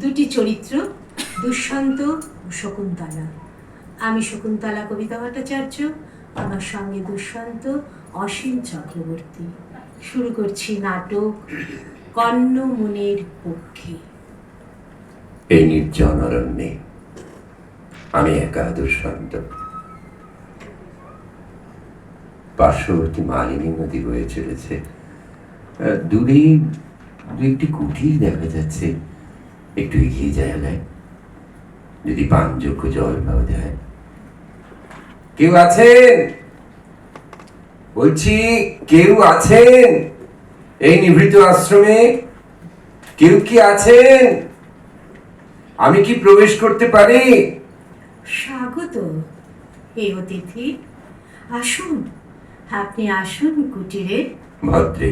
দুটি চরিত্র, দুষ্যন্ত ও শকুন্তলা। আমি শকুন্তলা কবিতা ভট্টাচার্য, আমার সঙ্গে দুষ্যন্ত অসীম চক্রবর্তী। শুরু করছি নাটক কর্ণমুনির পক্ষে। এই নির্জন অরণ্যে আমি একা দুষ্যন্ত। পার্শ্ববর্তী মালিনী নদী বয়ে চলেছে। দূরে দু একটি কুটির দেখা যাচ্ছে। একটু এগিয়ে যায়, যদি পানযোগ্য জল পাওয়া যায়। কেউ আছেন? বলছি, কেউ আছেন এই নিভৃত আশ্রমে? কেউ কি আছেন? আমি কি প্রবেশ করতে পারি? স্বাগত হে অতিথি, আসুন, আপনি আসুন কুটিরে। ভদ্রে,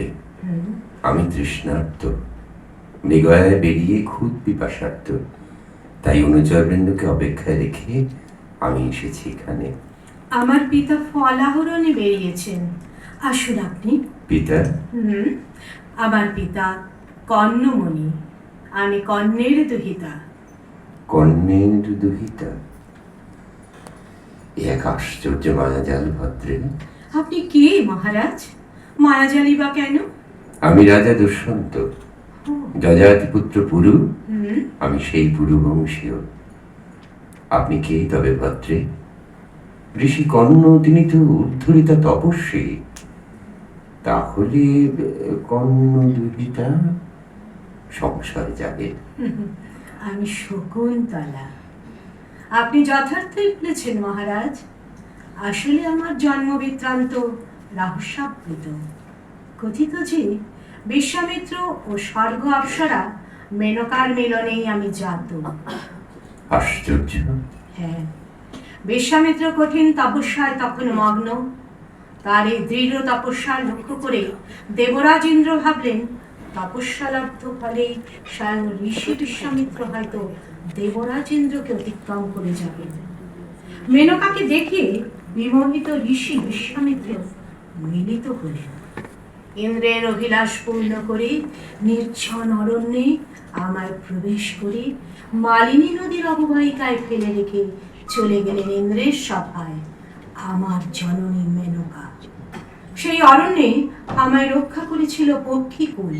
আমি তৃষ্ণার্ত, মৃগয়ায় বেরিয়ে খুব পিপাসার্ত, তাই অনুচরবৃন্দকে অপেক্ষায় রেখে আমি এসেছি এখানে। আমার পিতা ফলাহরণে বেরিয়েছেন, আসুন আপনি। পিতা? আমার পিতা কর্ণমণি, আমি কর্ণের দুহিতা। কর্ণের দুহিতা? এক আশ্চর্য মায়াজাল ভদ্রে। আপনি কে মহারাজ? মায়াজালি বা কেন? আমি রাজা দুষ্যন্ত, যজাতিপুত্র পুরু। আমি সেই পুরু বংশীয়। আপনি কে তবে ভদ্রে? ঋষি কর্ণ, তিনি তো উদ্ধরিতা তপস্বী। তাহলে কর্ণ দুহিতা সংসার যাবে। আমি শকুন্তলা। আপনি যথার্থই বলেছেন মহারাজ। আসলে আমার জন্ম বৃত্তান্ত রহস্যাবৃত। কথিত যে বিশ্বামিত্র ও স্বর্গ অপ্সরা মেনকার মিলনেই আমি জাত। আশ্চর্য। হ্যাঁ, বিশ্বামিত্র কঠিন তপস্যায় তখন মগ্ন। তার এই দৃঢ় তপস্যা লক্ষ্য করে দেবরাজ ইন্দ্র ভাবলেন তপস্যালব্ধ ফলে স্বয়ং ঋষি বিশ্বামিত্র হয়তো দেবরাজ ইন্দ্রকে অতিক্রম করে যাবেন। মেনকাকে দেখে বিমোহিত ঋষি বিশ্বামিত্র মিলিত হলেন। ইন্দ্রের অভিলাষ পূর্ণ করে নির্জন অরণ্যে আমায় প্রবেশ করে মালিনী নদীর অববাহিকায় ফেলে রেখে চলে গেলেন ইন্দ্রের সভায় আমার জননী মেনকা। সেই অরণ্যে আমায় রক্ষা করেছিল পক্ষীকুল।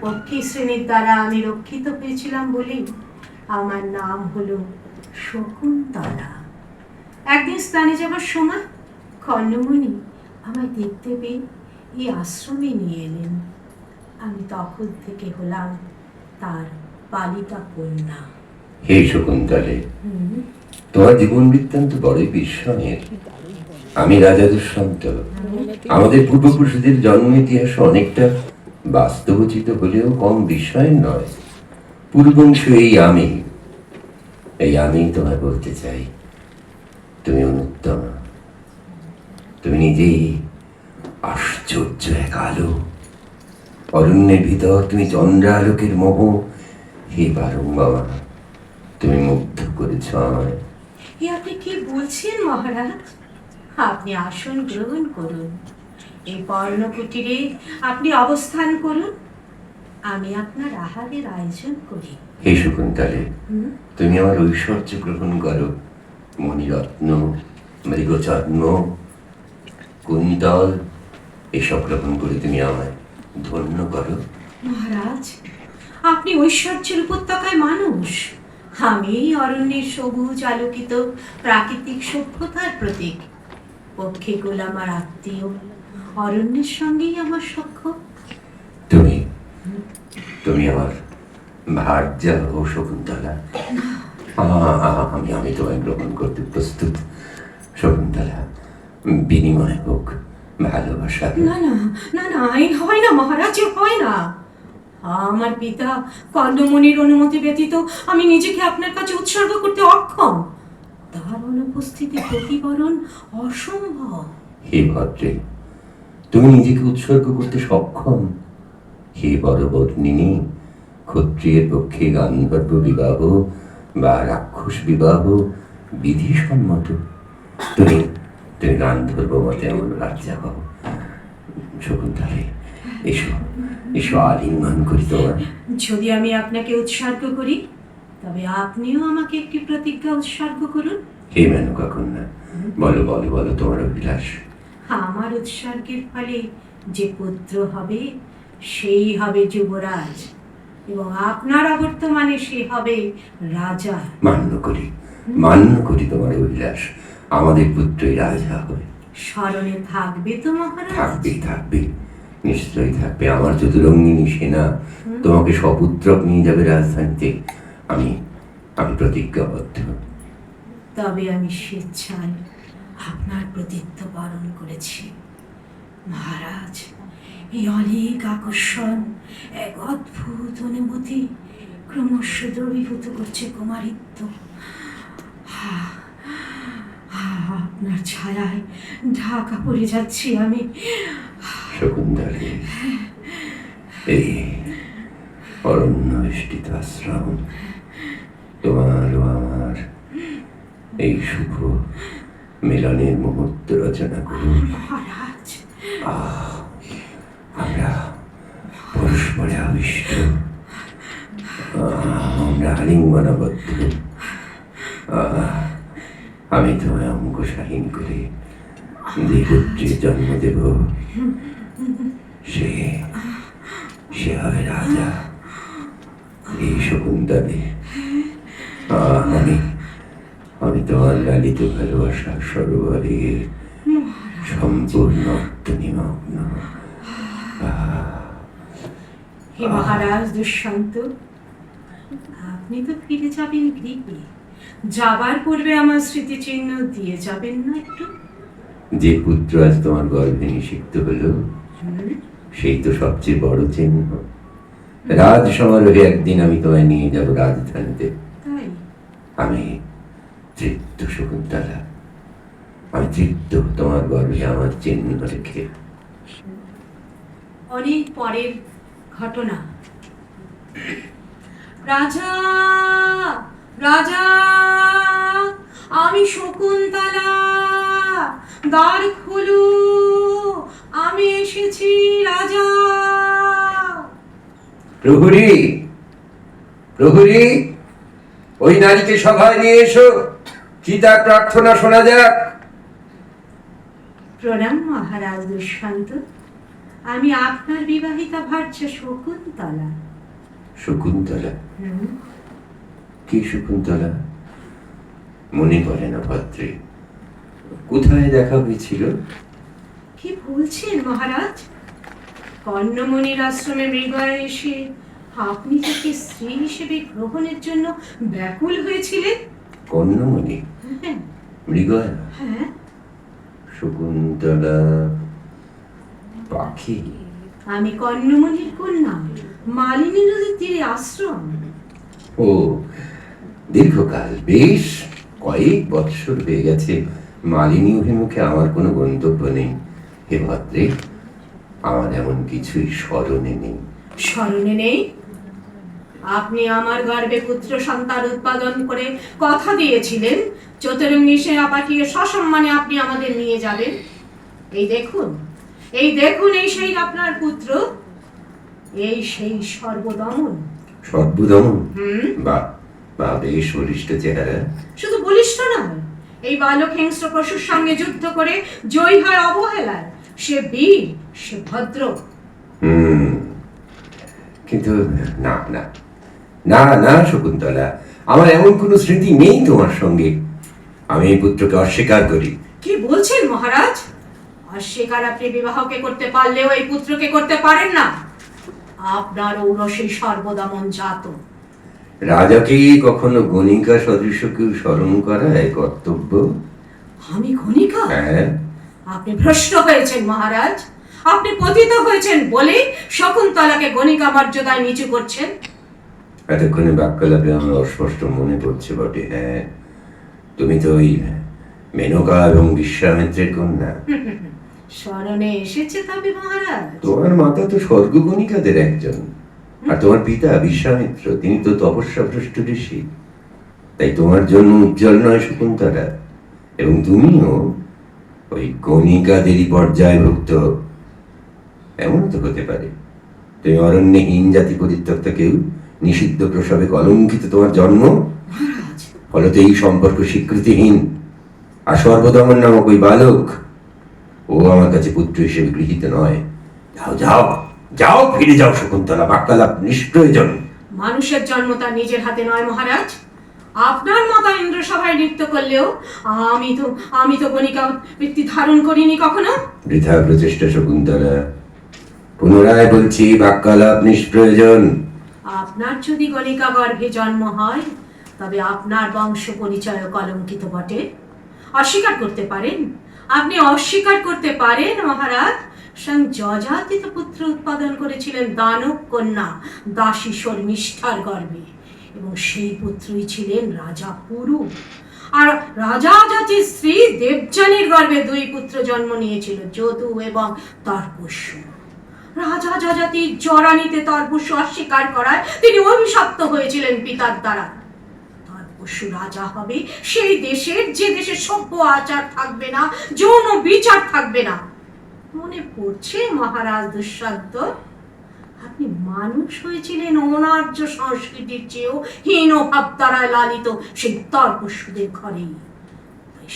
পক্ষী শ্রেণীর দ্বারা আমি রক্ষিত হয়েছিলাম বলেই আমার নাম হলো শকুন্তলা। একদিন স্নানে যাবার সময় কর্ণমণি আমায় দেখতে পেয়ে এই আশ্রমে নিয়ে এলেন। আমি তখন থেকে হলাম তার পালিতা কন্যা। হে শকুন্তলে, তোমার জীবন বৃত্তান্ত বড়ই বিস্ময়ের। আমি রাজা দুষ্যন্ত। আমাদের পূর্বপুরুষদের জন্ম ইতিহাস অনেকটা বাস্তবোচিত হলেও কম বিস্ময়ের নয়। পূর্ববংশ এই আমি তোমায় বলতে চাই, তুমি অনুত্তমা। তুমি নিজেই আশ্চর্য এক আলো। অরণ্যের ভিতর তুমি চন্দ্রালোকের মোহ। হে বারম্বার তুমি মুগ্ধ করেছ আমায়। এ আপনি কি বলছেন মহারাজ? আপনি আসন গ্রহণ করুন, এই পর্ণকুটিরে আপনি অবস্থান করুন, আমি আপনার আহারের আয়োজন করি। হে শকুন্তলে, তুমি আমার ঐশ্বর্য গ্রহণ করো। মণিরত্ন, মৃগচর্ম, কুন্তল এসব গ্রহণ করে তুমি আমায় ধন্য করো। মহারাজ, আপনি ঐশ্বর্যের উপত্যকায় মানুষ, আমি অরণ্যের সবুজ আলোকিত প্রাকৃতিক সভ্যতার প্রতীক। পক্ষীকুল আমার আত্মীয়, অরণ্যের সঙ্গেই আমার সখ্য। তুমি তুমি আমার ভার্যা ও শকুন্তলা। আমি তোমায় গ্রহণ করতে প্রস্তুত শকুন্তলা। বিনিময় হোক ভালোবাসা। না না না না, এই হয় না মহারাজ, হয় না। আমার পিতা কর্ণমণির অনুমতি ব্যতীত আমি নিজেকে আপনার কাছে উৎসর্গ করতে অক্ষম। তার অনুপস্থিতি প্রতিবরণ অসম্ভব। হে ভদ্রে, তুমি নিজেকে উৎসর্গ করতে সক্ষম? হে বরবর্ণিনী, ক্ষত্রিয়ের পক্ষে গান্ধর্ব বিবাহ বা রাক্ষস বিবাহ বিধিসম্মত। তুমি গান্ধর্ব মতে এমন রাজ্যা হও। শকুন্তলে, এসো এসো আলিঙ্গন করি তোমার। যদি আমি আপনাকে উৎসর্গ করি তবে আপনিও আমাকে একটি প্রতিজ্ঞা উৎসর্গ করুন। হে মেনকা কন্যা, বলো বলো বলো তোমার অভিলাষ। আমার উৎসর্গের ফলে যে পুত্র হবে সেই হবে যুবরাজ, এবং আপনার অবর্তমানে সে হবে রাজা। মান্য করি তোমার অভিলাষ। আমাদের পুত্রই রাজা হবে। স্মরণে থাকবে তো মহারাজ? থাকবে, নিশ্চয়ই থাকবে। আমার চতুরঙ্গিনী সেনা তোমাকে সপুত্রক নিয়ে যাবে রাজধানীতে। আমি প্রতিজ্ঞাবদ্ধ। তবে আমি স্বেচ্ছায় আপনার প্রতিজ্ঞ পালন করেছি মহারাজ। এই অনেক আকর্ষণ, এক অদ্ভুত অনুভূতি ক্রমশ দ্রবীভূত করছে কুমারিত্ব। আপনার ছায়ায় ঢাকা পড়ে যাচ্ছি আমি। শকুন্তলে, এই অরণ্য বেষ্টিত আশ্রম তোমার ও আমার এই শুভ মিলনের মুহূর্ত রচনা করুন মহারাজ। আমরা পরস্পরে আবিষ্ট, আমরা আলিঙ্গনাবদ্ধ। আমি তোমায় অঙ্গসাহীন করে দেবপুত্রের জন্ম দেব। সে হবে রাজা। এই শকুন্তলে, আমি তোমার লালিত ভালোবাসা সরোবরে সম্পূর্ণ নিমগ্ন। হে মহারাজ দুষ্যন্ত, আপনি তো ফিরে যাবেন গৃহে। যাবার পূর্বে আমার স্মৃতিচিহ্ন দিয়ে যাবেন না একটু? যে পুত্র আজ তোমার গর্ভে নিষিক্ত হলো, সেই তো সবচেয়ে বড় চিহ্ন। রাজ সমারোহে একদিন আমি তোমায় নিয়ে যাব রাজধানীতে। তাই? আমি তৃপ্ত শকুন্তলা, আমি তৃপ্ত তোমার গর্ভে আমার চিহ্ন রেখে। অনেক পরের ঘটনা। রাজা, রাজা, আমি শকুন্তলা, দ্বার খোলো, আমি এসেছি রাজা। প্রহরী, প্রহরী, ওই নারীকে সভায় নিয়ে এসো। কি তার প্রার্থনা শোনা যাক। প্রণাম মহারাজ দুষ্যন্ত, আমি আপনার বিবাহিতা ভার্য শকুন্তলা। শকুন্তলা? কি শকুন্তলা? মনে পড়ে না ভদ্রে। কোথায় দেখা হয়েছিল? কি বলছেন মহারাজ? কর্ণমণির আশ্রমে মৃগয়া এসে আপনি তাকে স্ত্রী হিসেবে গ্রহণের জন্য ব্যাকুল হয়েছিলেন। কর্ণমণি? হ্যাঁ। মৃগয়া? হ্যাঁ। শকুন্তলা পাখি? আমি কর্ণমণির কন্যা, মালিনী নদীর তীরে আশ্রম। ও, দীর্ঘকাল, বেশ কয়েক বৎসর হয়ে গেছে মালিনী অভিমুখে আমার কোনো গন্তব্য নেই। হে ভদ্রে, আমার এমন কিছুই স্মরণে নেই। স্মরণে নেই? আপনি আমার গর্ভে পুত্র সন্তান উৎপাদন করে কথা দিয়েছিলেন চতুরঙ্গী সেনা পাঠিয়ে সসম্মানে আপনি আমাদের নিয়ে যাবেন। এই দেখুন, এই দেখুন, এই সেই আপনার পুত্র, এই সেই সর্বদমন। সর্বদমন? বা বেশ বলিষ্ঠ চেহারা। শুধু বলিষ্ঠ নয়, এই বালক হিংস্র পশুর সঙ্গে যুদ্ধ করে জয়ী হয় অবহেলায়। সে বীর, সে ভদ্র। কিন্তু না না না না শকুন্তলা, আমার এমন কোনো স্মৃতি নেই তোমার সঙ্গে। আমি এই পুত্রকে অস্বীকার করি। কি বলছেন মহারাজ? অস্বীকার আপনি বিবাহকে করতে পারলেও এই পুত্রকে করতে পারেন না। আপনার ঔরসী সর্বদমন জাত। রাজাকে কখনো গণিকা সদৃশ কেউ স্মরণ করা এক কর্তব্য। আমি গণিকা? হ্যাঁ। আপনি ভ্রষ্ট হয়েছেন মহারাজ। আপনি পতিত হয়েছেন বলে শকুন্তলাকে গণিকা মর্যাদায় নিচু করছেন। এতক্ষণে বাক্যলাপে আমার অস্পষ্ট মনে পড়ছে বটে। হ্যাঁ, তুমি তো ওই মেনকা এবং বিশ্বামিত্রের কন্যা। স্মরণে এসেছে তবে মহারাজ? তোমার মাতা তো স্বর্গগণিকাদের একজন, আর তোমার পিতা বিশ্বামিত্র, তিনি তো তপস্যাভ্রষ্ট ঋষি। তাই তোমার জন্য উজ্জ্বল নয় শকুন্তলা, এবং তুমিও ওই গণিকাদেরই পর্যায়ভুক্ত, এমন তো হতে পারে। তুমি অরণ্যহীন জাতি পরিত্যক্ত কেউ, নিষিদ্ধ প্রসবে কলঙ্কিত তোমার জন্ম, মহারাজ, ফলত এই সম্পর্ক স্বীকৃতিহীন। আর সর্বদমন নামক ওই বালক, ও আমার কাছে পুত্র হিসেবে গৃহীত নয়। যাও যাও যাও, ফিরে যাও শকুন্তলা, বাক্যালাপ নিষ্প্রয়োজন। মানুষের জন্ম তার নিজের হাতে নয় মহারাজ। আপনার মাতা ইন্দ্রসভায় নৃত্য করলেও আমি তো গণিকা বৃত্তি ধারণ করিনি কখনো। বৃথা প্রচেষ্টা শকুন্তলা, পুনরায় বলছি, বাক্যালাপ নিষ্প্রয়োজন। আপনার যদি গণিকা গর্ভে জন্ম হয়, তবে আপনার বংশ পরিচয় কলঙ্কিত বটে। অস্বীকার করতে পারেন, আপনি অস্বীকার করতে পারেন মহারাজ, স্বয়ং যযাতিত পুত্র উৎপাদন করেছিলেন দানব কন্যা দাসী শর্মিষ্ঠার গর্ভে, এবং সেই পুত্রই ছিলেন রাজা পুরু। আর রাজা জাতির স্ত্রী দেবযানীর গর্ভে দুই পুত্র জন্ম নিয়েছিল, যদু এবং তর্পস্য। রাজা যযাতির জরানিতে তর্পস্য অস্বীকার করায় তিনি অভিশপ্ত হয়েছিলেন পিতার দ্বারা। তর্পস্য রাজা হবে সেই দেশের যে দেশে সভ্য আচার থাকবে না, যৌন বিচার থাকবে না। মনে পড়ছে মহারাজ দুঃসাধ্য, আপনি মানুষ হয়েছিলেন অনার্য সংস্কৃতির চেয়েও হীন ভাব দ্বারা লালিত সেই তর্পস্যদের ঘরেই।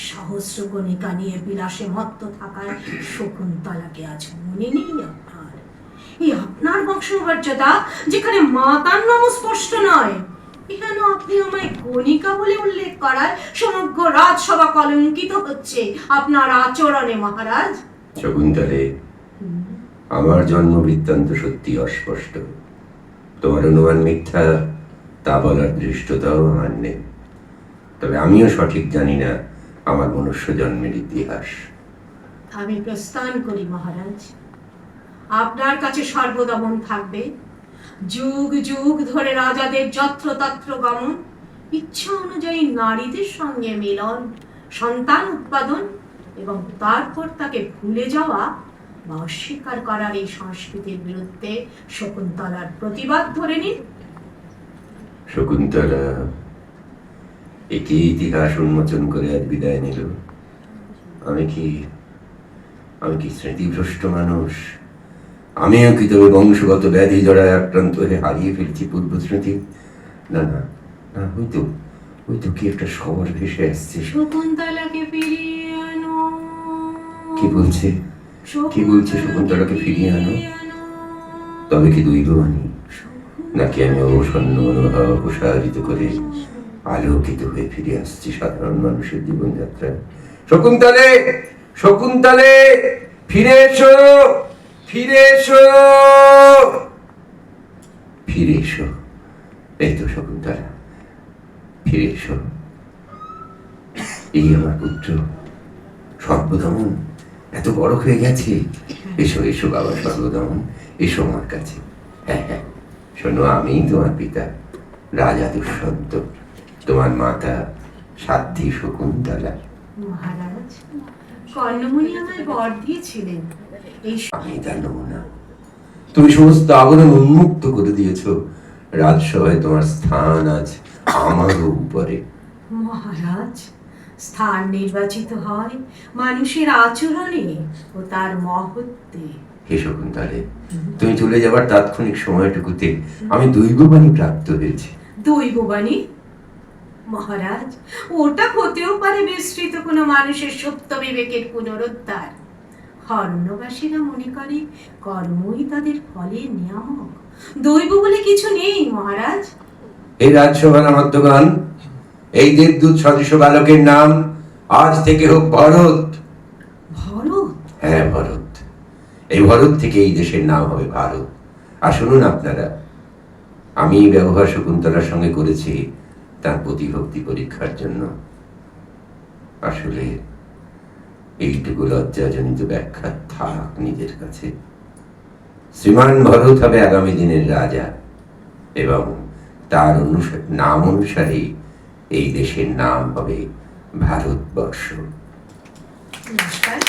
সহস্র গণিকা নিয়ে বিলাসে মত্ত থাকায় শকুন্তলাকে আজ মনে নেই আপনার। এই আপনার বংশমর্যাদা, যেখানে মাতার নাম স্পষ্ট নয়, এখানে আপনি আমায় গণিকা বলে উল্লেখ করায় সমগ্র রাজসভা কলঙ্কিত হচ্ছে আপনার আচরণে মহারাজ। শকুন্তলে, আমার জন্ম বৃত্তান্ত সত্যি অস্পষ্ট। তোমার অনুমান মিথ্যা, তা বলার দৃষ্টতাও আমার নেই। তবে আমিও সঠিক জানি না আমার মনুষ্য জন্মের ইতিহাস। আমি প্রস্থান করি মহারাজ। আপনার কাছে সর্বদমন থাকবে, যুগ যুগ ধরে রাজাদের যত্রতত্র গমন, ইচ্ছা অনুযায়ী নারীদের সঙ্গে মিলন, সন্তান উৎপাদন, এবং তারপর তাকে ভুলে যাওয়া বা অস্বীকার করার এই সংস্কৃতির বিরুদ্ধে শকুন্তলার প্রতিবাদ ধরে নিন। শকুন্তলা একই ইতিহাস উন্মোচন করে আজ বিদায় নিল। আমি কি স্মৃতিভ্রষ্ট মানুষ? আমিও কি তবে বংশগত ব্যাধি জড়ায় আক্রান্ত হয়ে হারিয়ে ফেলছি পূর্ব স্মৃতি? না না না, হয়তো কি একটা স্বর ভেসে আসছে। শকুন্তলাকে ফিরিয়ে আনো। কি বলছে শকুন্তলাকে ফিরিয়ে আনো? তবে কি দৈব আনি, নাকি আমি অবসন্ন মনোভাব প্রসারিত করে আলোকিত হয়ে ফিরে আসছি সাধারণ মানুষের জীবনযাত্রায়? শকুন্তলে, ফিরে এসো, ফিরে এসো, ফিরে এসো। এই তো শকুন্তলা, ফিরে এসো। এই আমার পুত্র সর্বদমন এত বড় হয়ে গেছে। এসো এসো বাবা সর্বদমন, এসো আমার কাছে। হ্যাঁ হ্যাঁ, শোনো, আমি তোমার পিতা রাজা দুষ্যন্ত, তোমার মাতা সাধ্বী শকুন্তলা। মহারাজ, কর্ণমুনি আমায় বর দিয়েছিলেন। আমি তার নমুনা। তুমি সমস্ত আবরণ উন্মুক্ত করে দিয়েছ। রাজসভায় তোমার স্থান আজ আমারও উপরে। মহারাজ, স্থান নির্বাচিত হয় মানুষের আচরণে ও তার মহত্বে। হে শকুন্তলে, তুমি চলে যাবার তাৎক্ষণিক সময়টুকুতে আমি দৈববাণী প্রাপ্ত হয়েছি। দৈববাণী? মহারাজ, ওটা হতেও পারে বিস্তৃত কোনো মানুষের সুপ্ত বিবেকের পুনরুদ্ধার। অরণ্যবাসীরা মনে করে কর্মই তাদের ফলের নিয়ামক, দৈব বলে কিছু নেই মহারাজ। এই রাজসভার মধ্যগান, এই দেবদূত সদৃশ বালকের নাম আজ থেকে হোক ভরত। ভরত? হ্যাঁ ভরত। এই ভরত থেকে এই দেশের নাম হবে ভারত। আর শুনুন আপনারা, আমি ব্যবহার শকুন্তলার সঙ্গে করেছি তার প্রতিভক্তি পরীক্ষার জন্য। আসলে এইটুকু লজ্জাজনিত ব্যাখ্যা থাক নিজের কাছে। শ্রীমান ভরত হবে আগামী দিনের রাজা, এবং তার নাম অনুসারে এই দেশের নাম হবে ভারতবর্ষ। নমস্কার।